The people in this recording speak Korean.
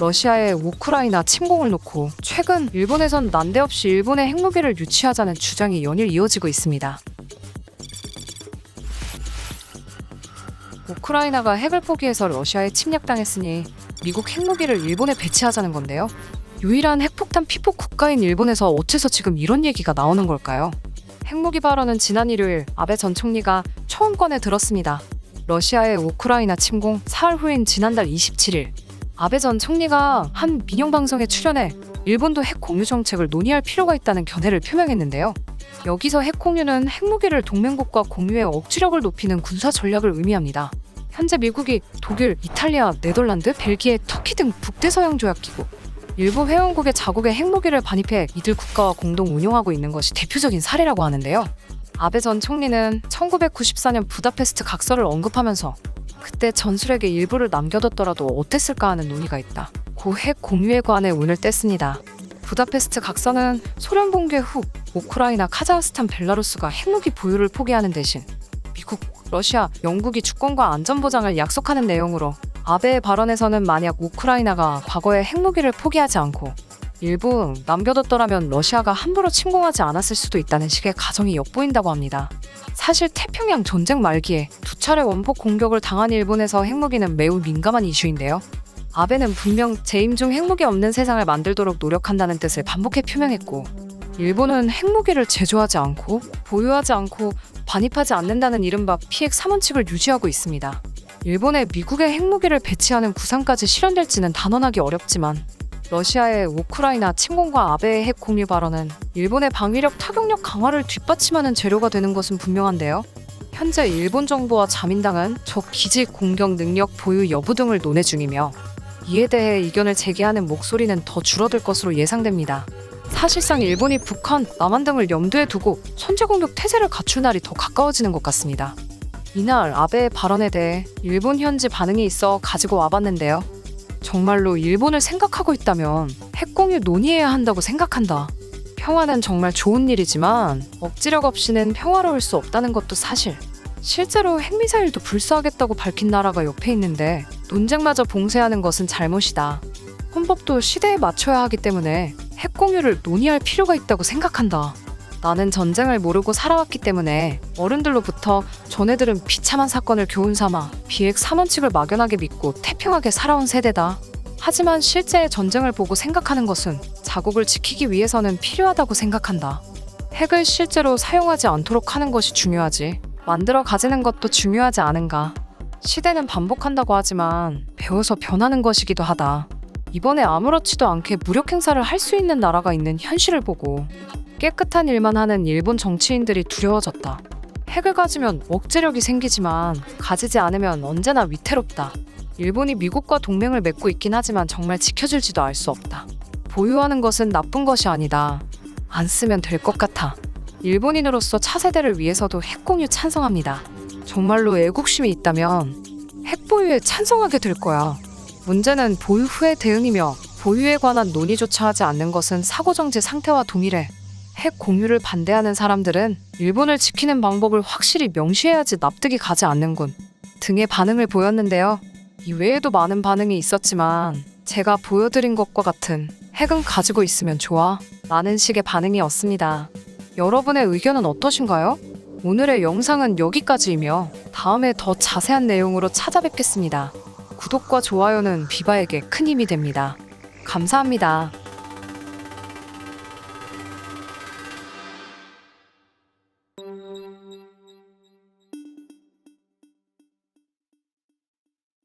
러시아의 우크라이나 침공을 놓고 최근 일본에선 난데없이 일본의 핵무기를 유치하자는 주장이 연일 이어지고 있습니다. 우크라이나가 핵을 포기해서 러시아에 침략당했으니 미국 핵무기를 일본에 배치하자는 건데요. 유일한 핵폭탄 피폭 국가인 일본에서 어째서 지금 이런 얘기가 나오는 걸까요? 핵무기 발언은 지난 일요일 아베 전 총리가 처음 꺼내 들었습니다. 러시아의 우크라이나 침공 사흘 후인 지난달 27일 아베 전 총리가 한 민영방송에 출연해 일본도 핵 공유 정책을 논의할 필요가 있다는 견해를 표명했는데요. 여기서 핵 공유는 핵무기를 동맹국과 공유해 억지력을 높이는 군사 전략을 의미합니다. 현재 미국이 독일, 이탈리아, 네덜란드, 벨기에, 터키 등 북대서양 조약기구, 일부 회원국의 자국에 핵무기를 반입해 이들 국가와 공동 운용하고 있는 것이 대표적인 사례라고 하는데요. 아베 전 총리는 1994년 부다페스트 각서를 언급하면서 그때 전술핵의 일부를 남겨뒀더라도 어땠을까 하는 논의가 있다. 고 핵 공유에 관해 운을 뗐습니다. 부다페스트 각서는 소련 붕괴 후 우크라이나, 카자흐스탄, 벨라루스가 핵무기 보유를 포기하는 대신 미국, 러시아, 영국이 주권과 안전 보장을 약속하는 내용으로 아베의 발언에서는 만약 우크라이나가 과거에 핵무기를 포기하지 않고 일부 남겨뒀더라면 러시아가 함부로 침공하지 않았을 수도 있다는 식의 가정이 엿보인다고 합니다. 사실 태평양 전쟁 말기에 두 차례 원폭 공격을 당한 일본에서 핵무기는 매우 민감한 이슈인데요. 아베는 분명 재임 중 핵무기 없는 세상을 만들도록 노력한다는 뜻을 반복해 표명했고, 일본은 핵무기를 제조하지 않고 보유하지 않고 반입하지 않는다는 이른바 피핵 3원칙을 유지하고 있습니다. 일본에 미국의 핵무기를 배치하는 구상까지 실현될지는 단언하기 어렵지만 러시아의 우크라이나 침공과 아베의 핵 공유 발언은 일본의 방위력 타격력 강화를 뒷받침하는 재료가 되는 것은 분명한데요. 현재 일본 정부와 자민당은 적 기지 공격 능력 보유 여부 등을 논의 중이며 이에 대해 이견을 제기하는 목소리는 더 줄어들 것으로 예상됩니다. 사실상 일본이 북한, 남한 등을 염두에 두고 선제공격 태세를 갖출 날이 더 가까워지는 것 같습니다. 이날 아베의 발언에 대해 일본 현지 반응이 있어 가지고 와봤는데요. 정말로 일본을 생각하고 있다면 핵공유 논의해야 한다고 생각한다. 평화는 정말 좋은 일이지만 억지력 없이는 평화로울 수 없다는 것도 사실. 실제로 핵미사일도 불사하겠다고 밝힌 나라가 옆에 있는데 논쟁마저 봉쇄하는 것은 잘못이다. 헌법도 시대에 맞춰야 하기 때문에 핵공유를 논의할 필요가 있다고 생각한다. 나는 전쟁을 모르고 살아왔기 때문에 어른들로부터 전애들은 비참한 사건을 교훈 삼아 비핵 3원칙을 막연하게 믿고 태평하게 살아온 세대다. 하지만 실제의 전쟁을 보고 생각하는 것은 자국을 지키기 위해서는 필요하다고 생각한다. 핵을 실제로 사용하지 않도록 하는 것이 중요하지 만들어 가지는 것도 중요하지 않은가. 시대는 반복한다고 하지만 배워서 변하는 것이기도 하다. 이번에 아무렇지도 않게 무력 행사를 할 수 있는 나라가 있는 현실을 보고 깨끗한 일만 하는 일본 정치인들이 두려워졌다. 핵을 가지면 억제력이 생기지만 가지지 않으면 언제나 위태롭다. 일본이 미국과 동맹을 맺고 있긴 하지만 정말 지켜줄지도 알 수 없다. 보유하는 것은 나쁜 것이 아니다. 안 쓰면 될 것 같아. 일본인으로서 차세대를 위해서도 핵공유 찬성합니다. 정말로 애국심이 있다면 핵보유에 찬성하게 될 거야. 문제는 보유 후의 대응이며 보유에 관한 논의조차 하지 않는 것은 사고정지 상태와 동일해. 핵 공유를 반대하는 사람들은 일본을 지키는 방법을 확실히 명시해야지 납득이 가지 않는군 등의 반응을 보였는데요. 이외에도 많은 반응이 있었지만 제가 보여드린 것과 같은 핵은 가지고 있으면 좋아 라는 식의 반응이었습니다. 여러분의 의견은 어떠신가요? 오늘의 영상은 여기까지이며 다음에 더 자세한 내용으로 찾아뵙겠습니다. 구독과 좋아요는 비바에게 큰 힘이 됩니다. 감사합니다.